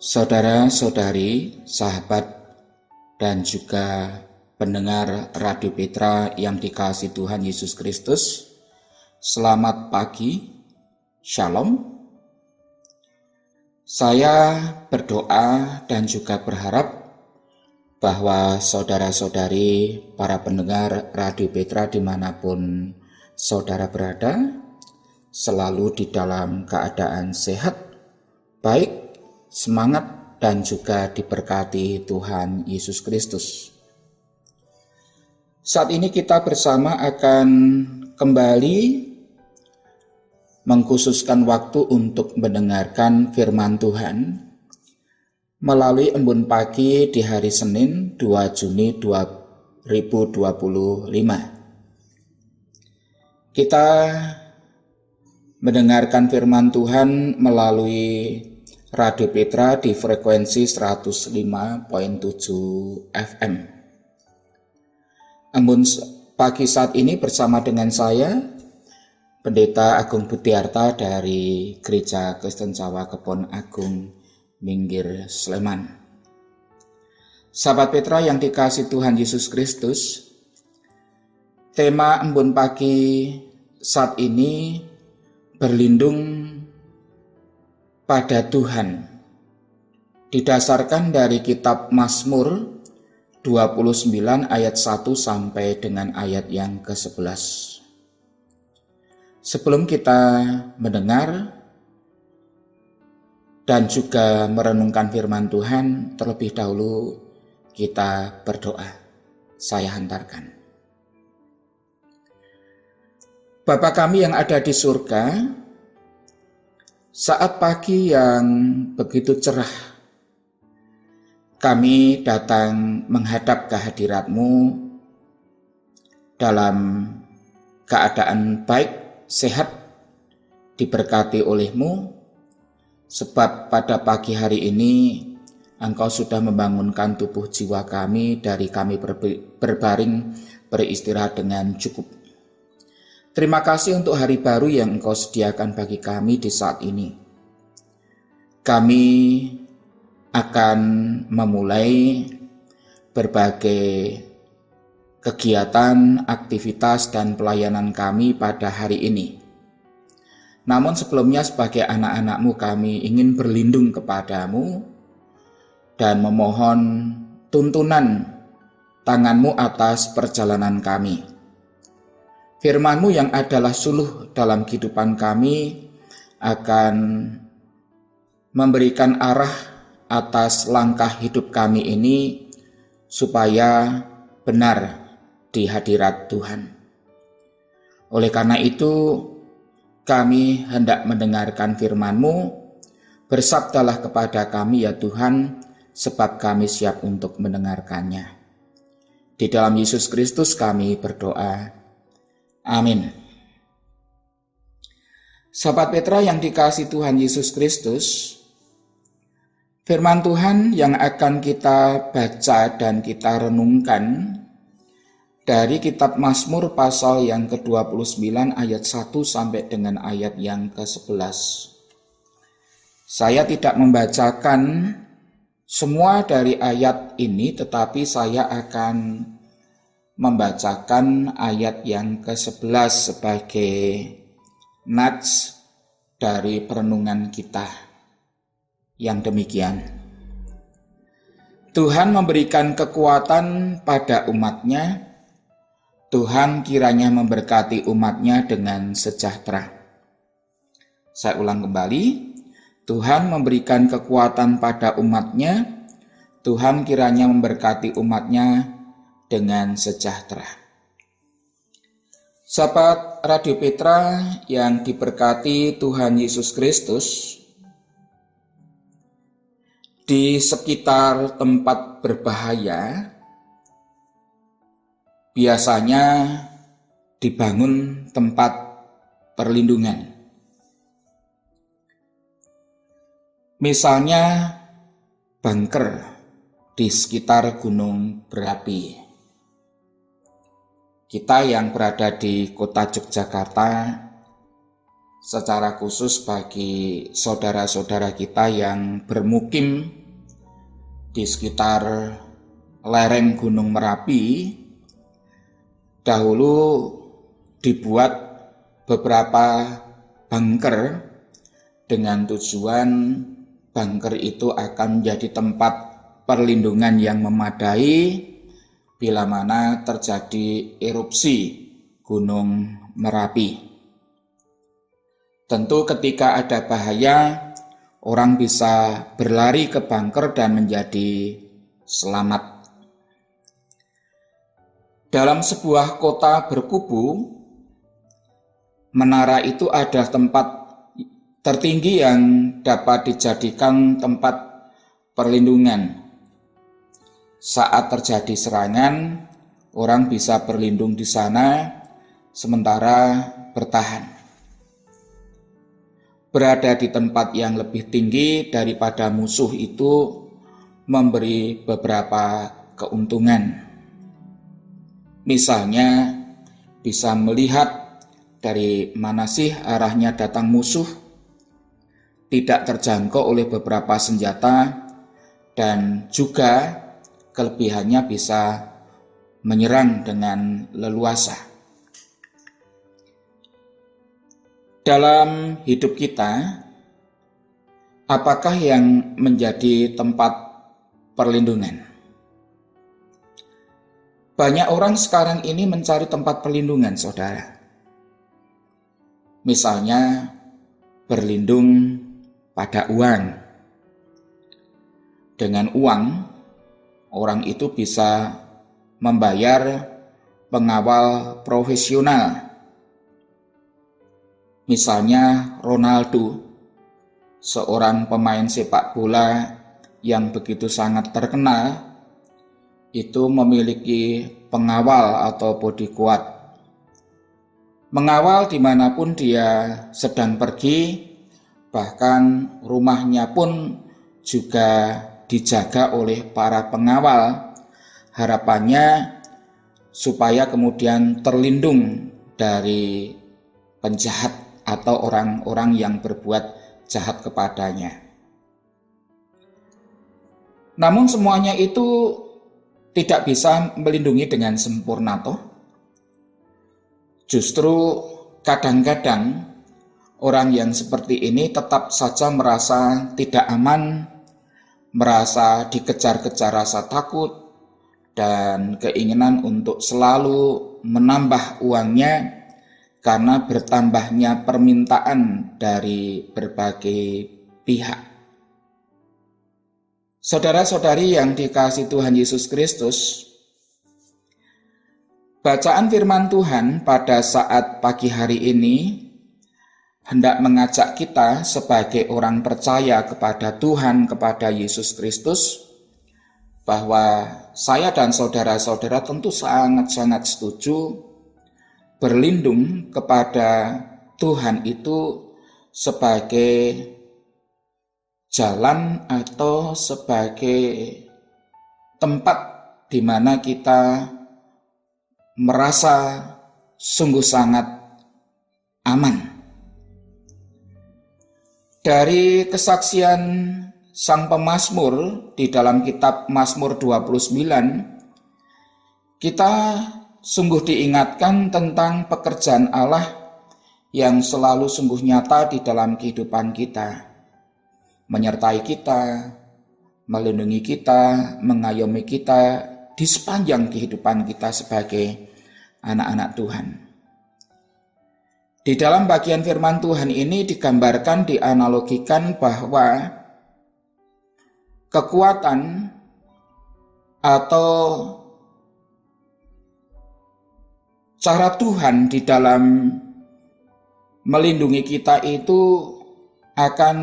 Saudara-saudari, sahabat, dan juga pendengar Radio Petra yang dikasihi Tuhan Yesus Kristus, selamat pagi, Shalom. Saya berdoa dan juga berharap bahwa saudara-saudari, para pendengar Radio Petra dimanapun saudara berada, selalu di dalam keadaan sehat, baik, semangat, dan juga diberkati Tuhan Yesus Kristus. Saat ini kita bersama akan kembali mengkhususkan waktu untuk mendengarkan firman Tuhan melalui embun pagi di hari Senin 2 Juni 2025. Kita mendengarkan firman Tuhan melalui Radio Petra di frekuensi 105.7 FM. Embun pagi saat ini bersama dengan saya, Pendeta Agung Budiarta dari Gereja Kristen Jawa Kebon Agung, Minggir, Sleman. Sahabat Petra yang dikasihi Tuhan Yesus Kristus, tema embun pagi saat ini berlindung pada Tuhan, didasarkan dari kitab Mazmur 29 ayat 1 sampai dengan ayat yang ke-11. Sebelum kita mendengar dan juga merenungkan firman Tuhan, terlebih dahulu kita berdoa. Saya hantarkan. Bapa kami yang ada di surga, saat pagi yang begitu cerah, kami datang menghadap kehadirat-Mu dalam keadaan baik, sehat, diberkati oleh-Mu, sebab pada pagi hari ini Engkau sudah membangunkan tubuh jiwa kami dari kami berbaring beristirahat dengan cukup. Terima kasih untuk hari baru yang Engkau sediakan bagi kami di saat ini. Kami akan memulai berbagai kegiatan, aktivitas, dan pelayanan kami pada hari ini. Namun sebelumnya sebagai anak-anak-Mu kami ingin berlindung kepada-Mu dan memohon tuntunan tangan-Mu atas perjalanan kami. Firman-Mu yang adalah suluh dalam kehidupan kami akan memberikan arah atas langkah hidup kami ini supaya benar di hadirat Tuhan. Oleh karena itu, kami hendak mendengarkan firman-Mu, bersabdalah kepada kami ya Tuhan, sebab kami siap untuk mendengarkannya. Di dalam Yesus Kristus kami berdoa. Amin. Sahabat Petra yang dikasihi Tuhan Yesus Kristus, firman Tuhan yang akan kita baca dan kita renungkan dari kitab Mazmur pasal yang ke-29 ayat 1 sampai dengan ayat yang ke-11. Saya tidak membacakan semua dari ayat ini, tetapi saya akan membacakan ayat yang ke-11 sebagai nats dari perenungan kita yang demikian. Tuhan memberikan kekuatan pada umat-Nya, Tuhan kiranya memberkati umat-Nya dengan sejahtera. Saya ulang kembali, Tuhan memberikan kekuatan pada umat-Nya, Tuhan kiranya memberkati umat-Nya dengan sejahtera. Sahabat Radio Petra yang diberkati Tuhan Yesus Kristus, di sekitar tempat berbahaya biasanya dibangun tempat perlindungan. Misalnya bunker di sekitar gunung berapi. Kita yang berada di kota Yogyakarta secara khusus bagi saudara-saudara kita yang bermukim di sekitar lereng Gunung Merapi. Dahulu dibuat beberapa bunker dengan tujuan bunker itu akan menjadi tempat perlindungan yang memadai bila mana terjadi erupsi Gunung Merapi. Tentu ketika ada bahaya, orang bisa berlari ke bunker dan menjadi selamat. Dalam sebuah kota berkubu, menara itu ada tempat tertinggi yang dapat dijadikan tempat perlindungan. Saat terjadi serangan, orang bisa berlindung di sana sementara bertahan. Berada di tempat yang lebih tinggi daripada musuh itu memberi beberapa keuntungan. Misalnya, bisa melihat dari mana sih arahnya datang musuh, tidak terjangkau oleh beberapa senjata, dan juga kelebihannya bisa menyerang dengan leluasa. Dalam hidup kita, apakah yang menjadi tempat perlindungan? Banyak orang sekarang ini mencari tempat perlindungan, saudara. Misalnya, berlindung pada uang. Dengan uang, orang itu bisa membayar pengawal profesional. Misalnya Ronaldo, seorang pemain sepak bola yang begitu sangat terkenal, itu memiliki pengawal atau bodyguard. Mengawal dimanapun dia sedang pergi, bahkan rumahnya pun juga dijaga oleh para pengawal. Harapannya supaya kemudian terlindung dari penjahat atau orang-orang yang berbuat jahat kepadanya. Namun semuanya itu tidak bisa melindungi dengan sempurna toh. Justru kadang-kadang orang yang seperti ini tetap saja merasa tidak aman, merasa dikejar-kejar rasa takut, dan keinginan untuk selalu menambah uangnya karena bertambahnya permintaan dari berbagai pihak. Saudara-saudari yang dikasihi Tuhan Yesus Kristus, bacaan firman Tuhan pada saat pagi hari ini hendak mengajak kita sebagai orang percaya kepada Tuhan, kepada Yesus Kristus, bahwa saya dan saudara-saudara tentu sangat-sangat setuju berlindung kepada Tuhan itu sebagai jalan atau sebagai tempat di mana kita merasa sungguh sangat aman. Dari kesaksian sang pemazmur di dalam kitab Mazmur 29, kita sungguh diingatkan tentang pekerjaan Allah yang selalu sungguh nyata di dalam kehidupan kita. Menyertai kita, melindungi kita, mengayomi kita di sepanjang kehidupan kita sebagai anak-anak Tuhan. Di dalam bagian firman Tuhan ini digambarkan, dianalogikan bahwa kekuatan atau cara Tuhan di dalam melindungi kita itu akan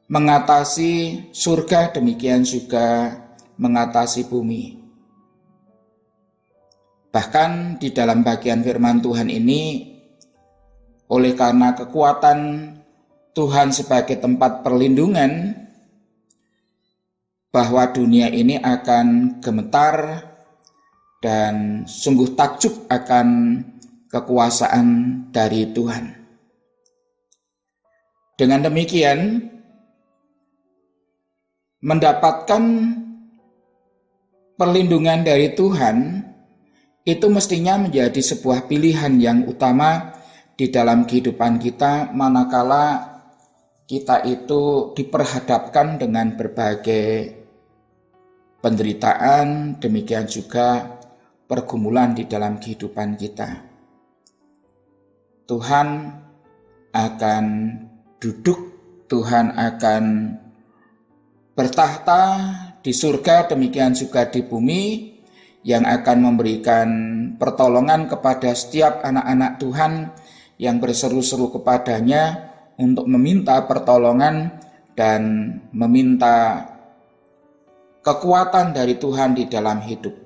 mengatasi surga, demikian juga mengatasi bumi. Bahkan di dalam bagian firman Tuhan ini, oleh karena kekuatan Tuhan sebagai tempat perlindungan, bahwa dunia ini akan gemetar dan sungguh takjub akan kekuasaan dari Tuhan. Dengan demikian, mendapatkan perlindungan dari Tuhan itu mestinya menjadi sebuah pilihan yang utama di dalam kehidupan kita, manakala kita itu diperhadapkan dengan berbagai penderitaan, demikian juga pergumulan di dalam kehidupan kita. Tuhan akan duduk, Tuhan akan bertahta di surga, demikian juga di bumi, yang akan memberikan pertolongan kepada setiap anak-anak Tuhan yang berseru-seru kepadanya untuk meminta pertolongan dan meminta kekuatan dari Tuhan di dalam hidup.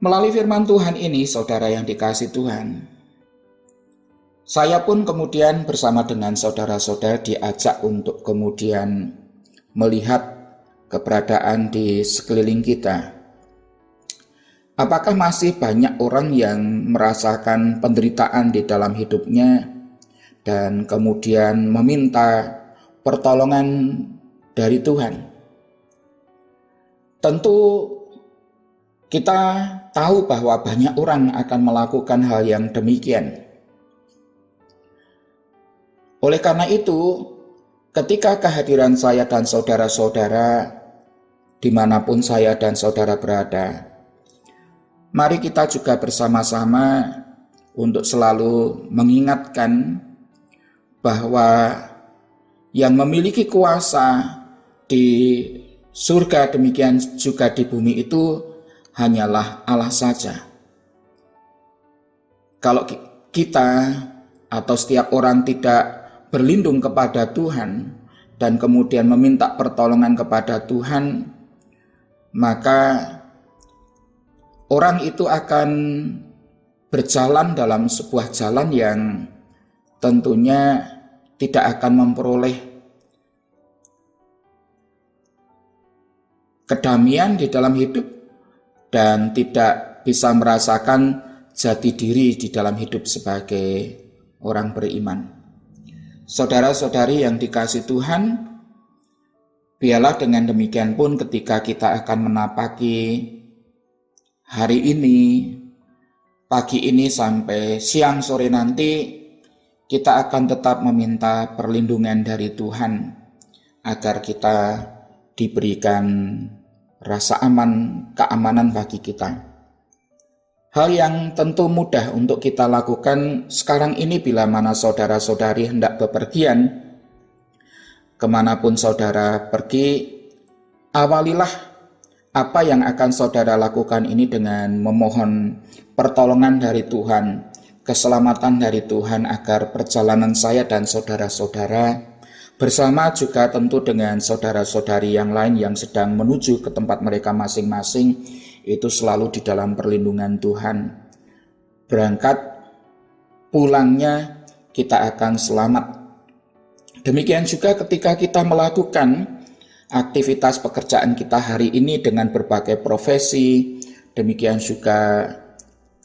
Melalui firman Tuhan ini, saudara yang dikasihi Tuhan, saya pun kemudian bersama dengan saudara-saudara diajak untuk kemudian melihat keberadaan di sekeliling kita. Apakah masih banyak orang yang merasakan penderitaan di dalam hidupnya dan kemudian meminta pertolongan dari Tuhan? Tentu kita tahu bahwa banyak orang akan melakukan hal yang demikian. Oleh karena itu, ketika kehadiran saya dan saudara-saudara dimanapun saya dan saudara berada, mari kita juga bersama-sama untuk selalu mengingatkan bahwa yang memiliki kuasa di surga demikian juga di bumi itu hanyalah Allah saja. Kalau kita atau setiap orang tidak berlindung kepada Tuhan dan kemudian meminta pertolongan kepada Tuhan, maka orang itu akan berjalan dalam sebuah jalan yang tentunya tidak akan memperoleh kedamaian di dalam hidup dan tidak bisa merasakan jati diri di dalam hidup sebagai orang beriman. Saudara-saudari yang dikasihi Tuhan, biarlah dengan demikian pun ketika kita akan menapaki hari ini, pagi ini sampai siang sore nanti, kita akan tetap meminta perlindungan dari Tuhan agar kita diberikan rasa aman, keamanan bagi kita. Hal yang tentu mudah untuk kita lakukan sekarang ini bila mana saudara-saudari hendak bepergian, kemanapun saudara pergi, awalilah apa yang akan saudara lakukan ini dengan memohon pertolongan dari Tuhan, keselamatan dari Tuhan agar perjalanan saya dan saudara-saudara bersama juga tentu dengan saudara-saudari yang lain yang sedang menuju ke tempat mereka masing-masing itu selalu di dalam perlindungan Tuhan. Berangkat pulangnya kita akan selamat. Demikian juga ketika kita melakukan aktivitas pekerjaan kita hari ini dengan berbagai profesi, demikian juga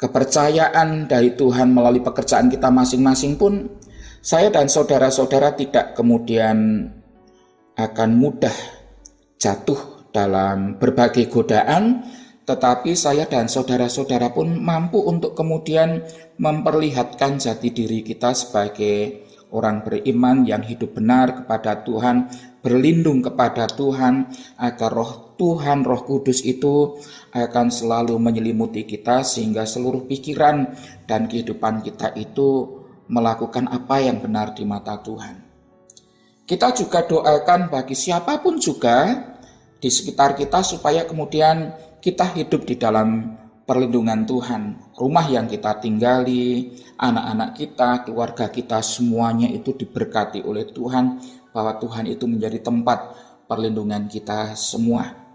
kepercayaan dari Tuhan melalui pekerjaan kita masing-masing pun, saya dan saudara-saudara tidak kemudian akan mudah jatuh dalam berbagai godaan, tetapi saya dan saudara-saudara pun mampu untuk kemudian memperlihatkan jati diri kita sebagai orang beriman yang hidup benar kepada Tuhan, berlindung kepada Tuhan, agar roh Tuhan, Roh Kudus itu akan selalu menyelimuti kita sehingga seluruh pikiran dan kehidupan kita itu melakukan apa yang benar di mata Tuhan. Kita juga doakan bagi siapapun juga di sekitar kita supaya kemudian kita hidup di dalam perlindungan Tuhan. Rumah yang kita tinggali, anak-anak kita, keluarga kita, semuanya itu diberkati oleh Tuhan, bahwa Tuhan itu menjadi tempat perlindungan kita semua.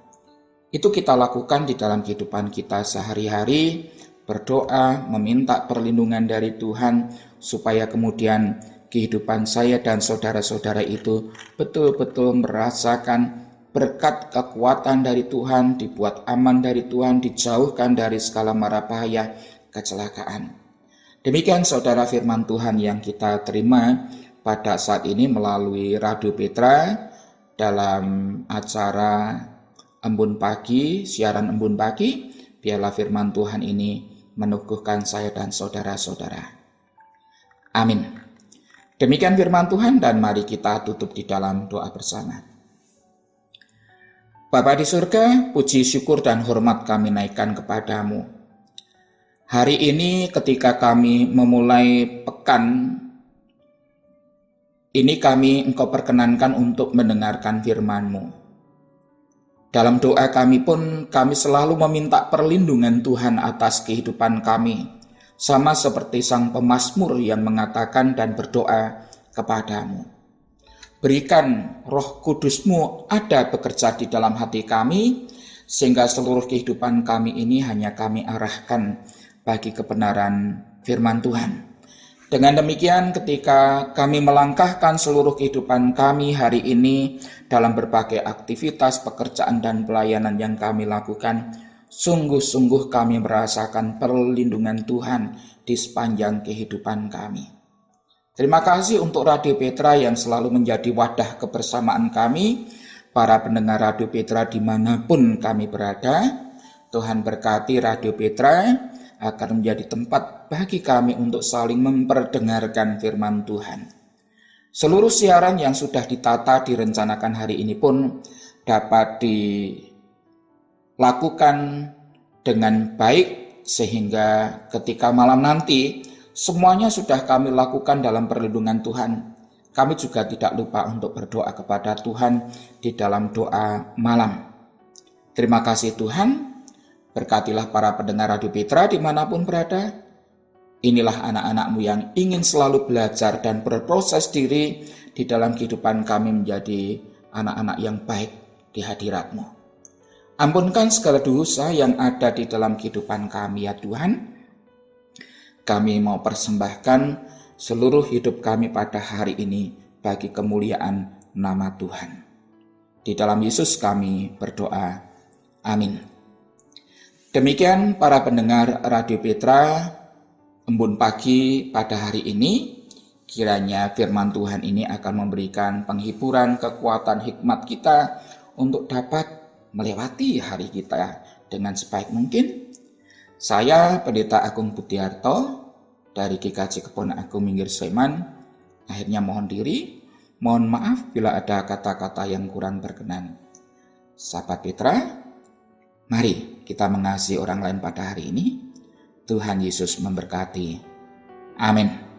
Itu kita lakukan di dalam kehidupan kita sehari-hari, berdoa, meminta perlindungan dari Tuhan, supaya kemudian kehidupan saya dan saudara-saudara itu betul-betul merasakan berkat kekuatan dari Tuhan, dibuat aman dari Tuhan, dijauhkan dari segala mara bahaya, kecelakaan. Demikian saudara firman Tuhan yang kita terima pada saat ini melalui Radio Petra dalam acara Embun Pagi, siaran Embun Pagi. Biarlah firman Tuhan ini meneguhkan saya dan saudara-saudara. Amin. Demikian firman Tuhan dan mari kita tutup di dalam doa bersama. Bapa di surga, puji syukur dan hormat kami naikkan kepadamu. Hari ini ketika kami memulai pekan ini Engkau perkenankan untuk mendengarkan firman-Mu. Dalam doa kami pun kami selalu meminta perlindungan Tuhan atas kehidupan kami. Sama seperti sang pemazmur yang mengatakan dan berdoa kepadamu. Berikan Roh Kudus-Mu ada bekerja di dalam hati kami, sehingga seluruh kehidupan kami ini hanya kami arahkan bagi kebenaran firman Tuhan. Dengan demikian ketika kami melangkahkan seluruh kehidupan kami hari ini dalam berbagai aktivitas, pekerjaan dan pelayanan yang kami lakukan, sungguh-sungguh kami merasakan perlindungan Tuhan di sepanjang kehidupan kami. Terima kasih untuk Radio Petra yang selalu menjadi wadah kebersamaan kami, para pendengar Radio Petra dimanapun kami berada. Tuhan berkati Radio Petra akan menjadi tempat bagi kami untuk saling memperdengarkan firman Tuhan. Seluruh siaran yang sudah ditata direncanakan hari ini pun dapat dilakukan dengan baik, sehingga ketika malam nanti semuanya sudah kami lakukan dalam perlindungan Tuhan. Kami juga tidak lupa untuk berdoa kepada Tuhan di dalam doa malam. Terima kasih Tuhan, berkatilah para pendengar Radio Petra dimanapun berada. Inilah anak-anak-Mu yang ingin selalu belajar dan berproses diri di dalam kehidupan kami menjadi anak-anak yang baik di hadirat-Mu. Ampunkan segala dosa yang ada di dalam kehidupan kami ya Tuhan. Kami mau persembahkan seluruh hidup kami pada hari ini bagi kemuliaan nama Tuhan. Di dalam Yesus kami berdoa. Amin. Demikian para pendengar Radio Petra, Embun Pagi pada hari ini. Kiranya firman Tuhan ini akan memberikan penghiburan, kekuatan, hikmat kita untuk dapat melewati hari kita dengan sebaik mungkin. Saya Pendeta Agung Budiarto dari GKJ Kebon Agung Minggir Sleman. Akhirnya mohon diri, mohon maaf bila ada kata-kata yang kurang berkenan. Sahabat Petra, mari kita mengasihi orang lain pada hari ini. Tuhan Yesus memberkati. Amin.